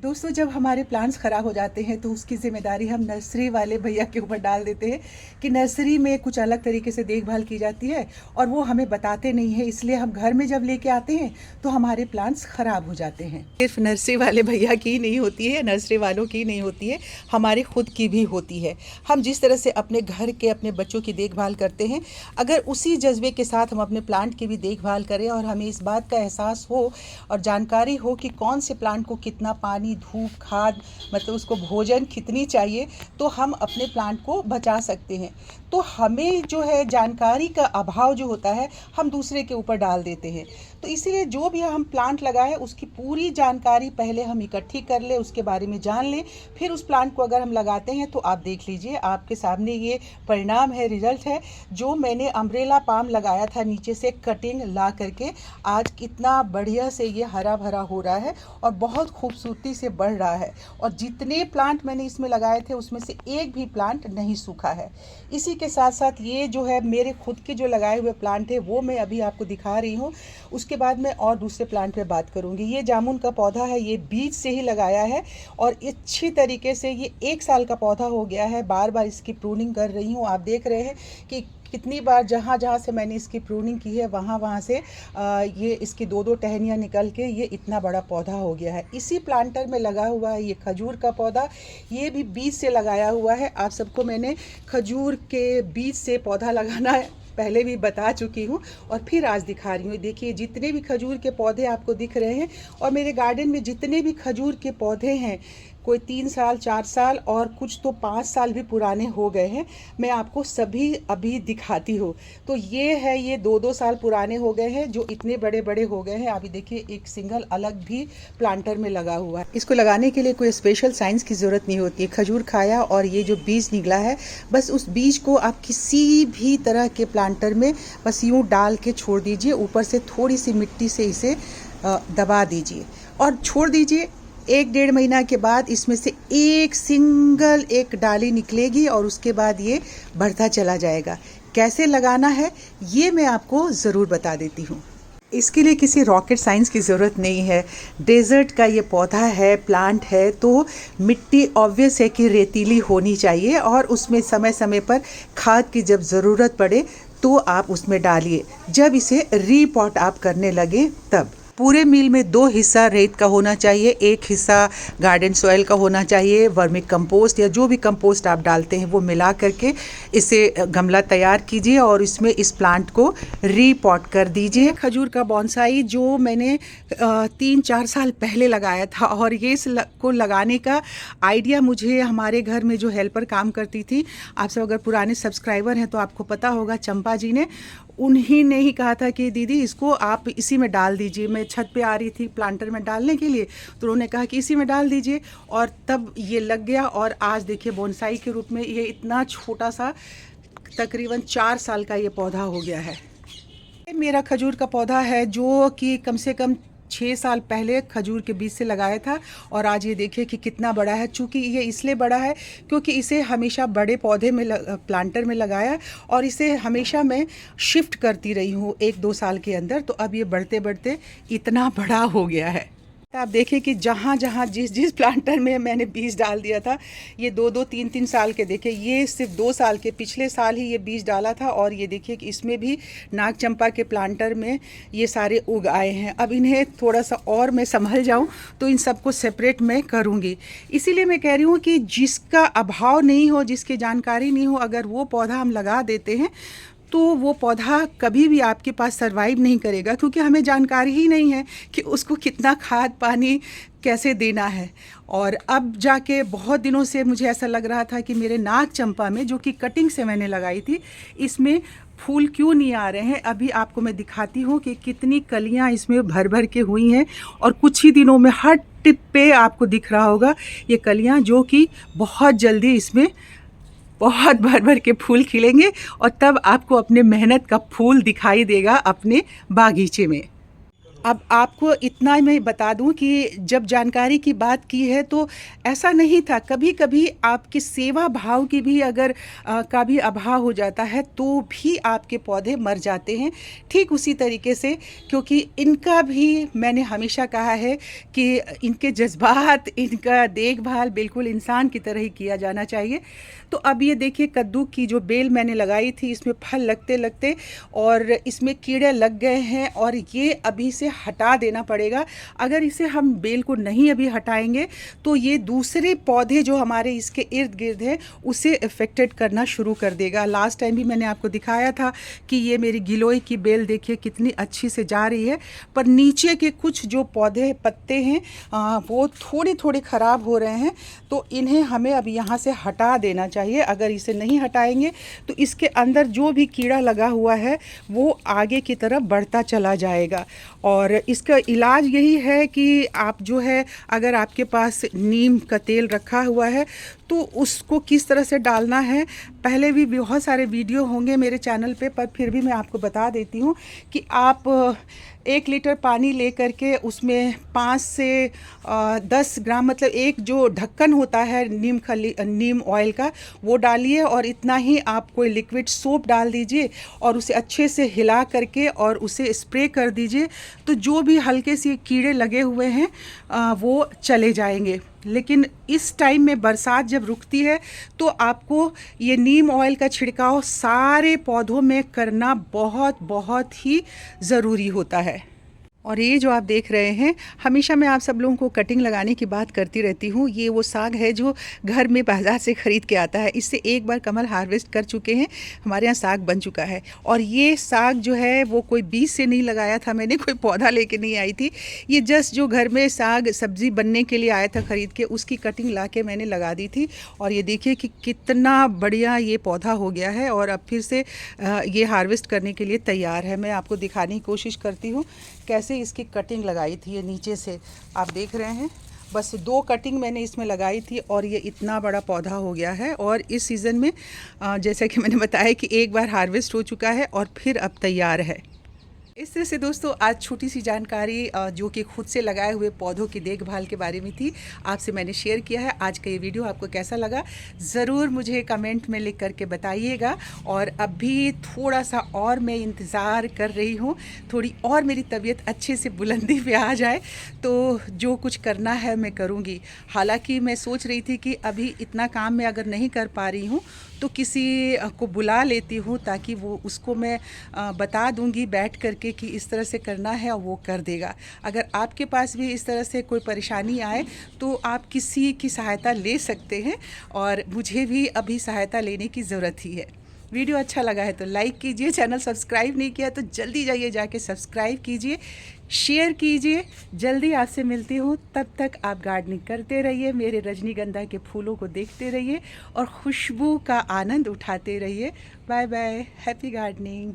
दोस्तों, जब हमारे प्लांट्स ख़राब हो जाते हैं तो उसकी ज़िम्मेदारी हम नर्सरी वाले भैया के ऊपर डाल देते हैं कि नर्सरी में कुछ अलग तरीके से देखभाल की जाती है और वो हमें बताते नहीं हैं। इसलिए हम घर में जब लेके आते हैं तो हमारे प्लांट्स ख़राब हो जाते हैं। सिर्फ नर्सरी वाले भैया की नहीं होती है, नर्सरी वालों की नहीं होती है, हमारे खुद की भी होती है। हम जिस तरह से अपने घर के, अपने बच्चों की देखभाल करते हैं, अगर उसी जज्बे के साथ हम अपने प्लांट की भी देखभाल करें और हमें इस बात का एहसास हो और जानकारी हो कि कौन से प्लांट को कितना पानी, धूप, खाद, मतलब उसको भोजन कितनी चाहिए, तो हम अपने प्लांट को बचा सकते हैं। तो हमें जो है जानकारी का अभाव जो होता है, हम दूसरे के ऊपर डाल देते हैं। तो इसीलिए जो भी हम प्लांट लगाएं उसकी पूरी जानकारी पहले हम इकट्ठी कर लें, उसके बारे में जान लें, फिर उस प्लांट को अगर हम लगाते हैं तो आप देख लीजिए, आपके सामने ये परिणाम है, रिजल्ट है। जो मैंने अम्ब्रेला पाम लगाया था नीचे से कटिंग ला करके, आज कितना बढ़िया से ये हरा भरा हो रहा है और बहुत खूबसूरती से बढ़ रहा है। और जितने प्लांट मैंने इसमें लगाए थे उसमें से एक भी प्लांट नहीं सूखा है। इसी के साथ साथ ये जो है मेरे खुद के जो लगाए हुए प्लांट है वो मैं अभी आपको दिखा रही हूँ। उसके बाद मैं और दूसरे प्लांट पे बात करूँगी। ये जामुन का पौधा है, ये बीज से ही लगाया है और अच्छी तरीके से ये 1 साल का पौधा हो गया है। बार बार इसकी प्रूनिंग कर रही हूँ। आप देख रहे हैं कि कितनी बार जहाँ जहाँ से मैंने इसकी प्रूनिंग की है वहाँ से ये इसकी 2-2 टहनियाँ निकल के ये इतना बड़ा पौधा हो गया है। इसी प्लांटर में लगा हुआ है ये खजूर का पौधा, ये भी बीज से लगाया हुआ है। आप सबको मैंने खजूर के बीज से पौधा लगाना पहले भी बता चुकी हूँ और फिर आज दिखा रही हूँ। देखिए, जितने भी खजूर के पौधे आपको दिख रहे हैं और मेरे गार्डन में जितने भी खजूर के पौधे हैं, कोई 3 साल, 4 साल और कुछ तो 5 साल भी पुराने हो गए हैं, मैं आपको सभी अभी दिखाती हूँ। तो ये है, ये 2-2 साल पुराने हो गए हैं जो इतने बड़े बड़े हो गए हैं। अभी देखिए, एक सिंगल अलग भी प्लांटर में लगा हुआ है। इसको लगाने के लिए कोई स्पेशल साइंस की ज़रूरत नहीं होती है। खजूर खाया और ये जो बीज निकला है, बस उस बीज को आप किसी भी तरह के प्लांटर में बस यूँ डाल के छोड़ दीजिए। ऊपर से थोड़ी सी मिट्टी से इसे दबा दीजिए और छोड़ दीजिए। 1-1.5 महीना के बाद इसमें से एक डाली निकलेगी और उसके बाद ये बढ़ता चला जाएगा। कैसे लगाना है ये मैं आपको ज़रूर बता देती हूँ। इसके लिए किसी रॉकेट साइंस की ज़रूरत नहीं है। डेजर्ट का ये पौधा है, प्लांट है, तो मिट्टी ऑब्वियस है कि रेतीली होनी चाहिए और उसमें समय समय पर खाद की जब ज़रूरत पड़े तो आप उसमें डालिए। जब इसे रीपॉट आप करने लगे तब पूरे मील में 2 हिस्सा रेत का होना चाहिए, 1 हिस्सा गार्डन सॉइल का होना चाहिए। वर्मी कंपोस्ट या जो भी कंपोस्ट आप डालते हैं वो मिला करके इसे गमला तैयार कीजिए और इसमें इस प्लांट को रीपॉट कर दीजिए। खजूर का बॉन्साई जो मैंने 3-4 साल पहले लगाया था और ये को लगाने का आइडिया मुझे हमारे घर में जो हेल्पर काम करती थी, आप सब अगर पुराने सब्सक्राइबर हैं तो आपको पता होगा, चंपा जी ने, उन्हीं ने ही कहा था कि दीदी इसको आप इसी में डाल दीजिए। मैं छत पे आ रही थी प्लांटर में डालने के लिए, तो उन्होंने कहा कि इसी में डाल दीजिए और तब ये लग गया। और आज देखिए बोनसाई के रूप में ये इतना छोटा सा तकरीबन 4 साल का ये पौधा हो गया है। मेरा खजूर का पौधा है जो कि कम से कम 6 साल पहले खजूर के बीज से लगाया था और आज ये देखिए कि कितना बड़ा है। चूँकि ये इसलिए बड़ा है क्योंकि इसे हमेशा बड़े पौधे में प्लांटर में लगाया और इसे हमेशा मैं शिफ्ट करती रही हूँ 1-2 साल के अंदर। तो अब ये बढ़ते बढ़ते इतना बड़ा हो गया है। आप देखिए कि जहाँ जहाँ जिस प्लांटर में मैंने बीज डाल दिया था, ये 2-2, 3-3 साल के, देखिए ये सिर्फ 2 साल के, पिछले साल ही ये बीज डाला था और ये देखिए कि इसमें भी नाग चंपा के प्लांटर में ये सारे उग आए हैं। अब इन्हें थोड़ा सा और मैं संभल जाऊं तो इन सबको सेपरेट मैं करूंगी। इसीलिए मैं कह रही हूँ कि जिसका अभाव नहीं हो, जिसकी जानकारी नहीं हो, अगर वो पौधा हम लगा देते हैं तो वो पौधा कभी भी आपके पास सरवाइव नहीं करेगा, क्योंकि हमें जानकारी ही नहीं है कि उसको कितना खाद पानी कैसे देना है। और अब जाके बहुत दिनों से मुझे ऐसा लग रहा था कि मेरे नाग चंपा में, जो कि कटिंग से मैंने लगाई थी, इसमें फूल क्यों नहीं आ रहे हैं। अभी आपको मैं दिखाती हूँ कि कितनी कलियाँ इसमें भर भर के हुई हैं और कुछ ही दिनों में हर टिप पे आपको दिख रहा होगा ये कलियाँ, जो कि बहुत जल्दी इसमें बहुत भर भर के फूल खिलेंगे और तब आपको अपने मेहनत का फूल दिखाई देगा अपने बागीचे में। अब आपको इतना मैं बता दूं कि जब जानकारी की बात की है तो ऐसा नहीं था। कभी-कभी आपकी सेवा भाव की भी अगर का भी अभाव हो जाता है तो भी आपके पौधे मर जाते हैं। ठीक उसी तरीके से, क्योंकि इनका भी मैंने हमेशा कहा है कि इनके जज़्बात, इनका देखभाल बिल्कुल इंसान की तरह ही किया जाना चाहिए। तो अब ये देखिए, कद्दू की जो बेल मैंने लगाई थी इसमें फल लगते-लगते और इसमें कीड़े लग गए हैं और ये अभी से हटा देना पड़ेगा। अगर इसे हम बेल को नहीं अभी हटाएँगे तो ये दूसरे पौधे जो हमारे इसके इर्द-गिर्द हैं उसे अफ़ेक्टेड करना शुरू कर देगा। लास्ट टाइम भी मैंने आपको दिखाया था कि ये मेरी गिलोय की बेल देखिए कितनी अच्छी से जा रही है, पर नीचे के कुछ जो पौधे पत्ते हैं वो थोड़े-थोड़े ख़राब हो रहे हैं, तो इन्हें हमें अब यहाँ से हटा देना चाहिए। अगर इसे नहीं हटाएँगे तो इसके अंदर जो भी कीड़ा लगा हुआ है वो आगे की तरफ बढ़ता चला जाएगा। और इसका इलाज यही है कि आप जो है, अगर आपके पास नीम का तेल रखा हुआ है तो उसको किस तरह से डालना है, पहले भी बहुत सारे वीडियो होंगे मेरे चैनल पे, पर फिर भी मैं आपको बता देती हूँ कि आप 1 लीटर पानी ले कर के उसमें 5 से 10 ग्राम, मतलब एक जो ढक्कन होता है नीम ऑयल का, वो डालिए और इतना ही आप कोई लिक्विड सोप डाल दीजिए और उसे अच्छे से हिला करके और उसे स्प्रे कर दीजिए। तो जो भी हल्के से कीड़े लगे हुए हैं वो चले जाएंगे। लेकिन इस टाइम में बरसात जब रुकती है तो आपको ये नीम ऑयल का छिड़काव सारे पौधों में करना बहुत बहुत ही ज़रूरी होता है। और ये जो आप देख रहे हैं, हमेशा मैं आप सब लोगों को कटिंग लगाने की बात करती रहती हूँ। ये वो साग है जो घर में बाज़ार से ख़रीद के आता है। इससे एक बार कमल हार्वेस्ट कर चुके हैं, हमारे यहाँ साग बन चुका है। और ये साग जो है वो कोई बीज से नहीं लगाया था मैंने, कोई पौधा लेके नहीं आई थी। ये जस्ट जो घर में साग सब्ज़ी बनने के लिए आया था ख़रीद के, उसकी कटिंग ला के मैंने लगा दी थी। और ये देखिए कि कितना बढ़िया ये पौधा हो गया है और अब फिर से ये हार्वेस्ट करने के लिए तैयार है। मैं आपको दिखाने की कोशिश करती हूँ कैसे इसकी कटिंग लगाई थी। ये नीचे से आप देख रहे हैं, बस 2 कटिंग मैंने इसमें लगाई थी और ये इतना बड़ा पौधा हो गया है। और इस सीज़न में जैसा कि मैंने बताया कि एक बार हार्वेस्ट हो चुका है और फिर अब तैयार है। इस तरह से दोस्तों, आज छोटी सी जानकारी जो कि खुद से लगाए हुए पौधों की देखभाल के बारे में थी, आपसे मैंने शेयर किया है। आज का ये वीडियो आपको कैसा लगा ज़रूर मुझे कमेंट में लिख करके बताइएगा। और अभी थोड़ा सा और मैं इंतज़ार कर रही हूँ, थोड़ी और मेरी तबीयत अच्छे से बुलंदी पे आ जाए तो जो कुछ करना है मैं करूँगी। हालांकि मैं सोच रही थी कि अभी इतना काम मैं अगर नहीं कर पा रही हूँ तो किसी को बुला लेती हूँ, ताकि वो उसको मैं बता दूँगी बैठ करके कि इस तरह से करना है और वो कर देगा। अगर आपके पास भी इस तरह से कोई परेशानी आए तो आप किसी की सहायता ले सकते हैं और मुझे भी अभी सहायता लेने की ज़रूरत ही है। वीडियो अच्छा लगा है तो लाइक कीजिए, चैनल सब्सक्राइब नहीं किया तो जल्दी जाइए जाके सब्सक्राइब कीजिए, शेयर कीजिए। जल्दी आपसे मिलती हूँ, तब तक आप गार्डनिंग करते रहिए, मेरे रजनीगंधा के फूलों को देखते रहिए और खुशबू का आनंद उठाते रहिए। Bye bye, happy gardening.